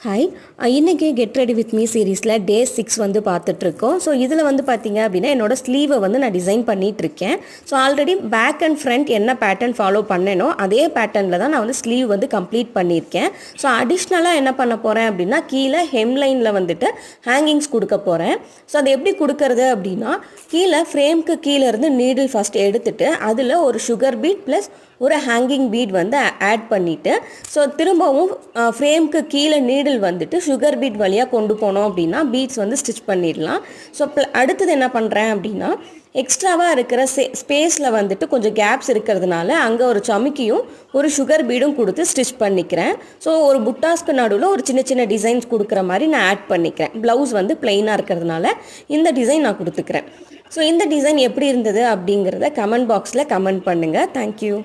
Hi இன்றைக்கி get ready with me சீரீஸில் டே 6 வந்து பார்த்துட்ருக்கோம். ஸோ இதில் வந்து பார்த்திங்க அப்படின்னா என்னோடய ஸ்லீவை வந்து நான் டிசைன் பண்ணிகிட்ருக்கேன். So already back and front என்ன பேட்டர்ன் ஃபாலோ பண்ணேனோ அதே பேட்டர்னில் தான் நான் வந்து ஸ்லீவ் வந்து கம்ப்ளீட் பண்ணியிருக்கேன். ஸோ அடிஷ்னலாக என்ன பண்ண போகிறேன் அப்படின்னா கீழே ஹெம்லைனில் வந்துட்டு ஹேங்கிங்ஸ் கொடுக்க போகிறேன். ஸோ அது எப்படி கொடுக்கறது அப்படின்னா கீழே ஃப்ரேம்க்கு கீழே இருந்து நீடில் ஃபஸ்ட் எடுத்துகிட்டு அதில் ஒரு சுகர் பீட் ப்ளஸ் ஒரு ஹேங்கிங் பீட் வந்து ஆட் பண்ணிவிட்டு ஸோ திரும்பவும் ஃப்ரேம்க்கு கீழே நீடில் வந்துட்டு சுகர் பீட் வழியாக கொண்டு போனோம் அப்படின்னா பீட்ஸ் வந்து ஸ்டிச் பண்ணிடலாம். ஸோ அடுத்தது என்ன பண்ணுறேன் அப்படின்னா எக்ஸ்ட்ராவாக இருக்கிற ஸ்பேஸில் வந்துட்டு கொஞ்சம் கேப்ஸ் இருக்கிறதுனால அங்கே ஒரு சமிக்கியும் ஒரு சுகர் பீடும் கொடுத்து ஸ்டிச் பண்ணிக்கிறேன். ஸோ ஒரு புட்டாஸ்க்கு நடுவில் ஒரு சின்ன சின்ன டிசைன்ஸ் கொடுக்குற மாதிரி நான் ஆட் பண்ணிக்கிறேன். ப்ளவுஸ் வந்து பிளெயினாக இருக்கிறதுனால இந்த டிசைன் நான் கொடுத்துக்கிறேன். ஸோ இந்த டிசைன் எப்படி இருந்தது அப்படிங்கிறத கமெண்ட் பாக்ஸில் கமெண்ட் பண்ணுங்கள். தேங்க்யூ.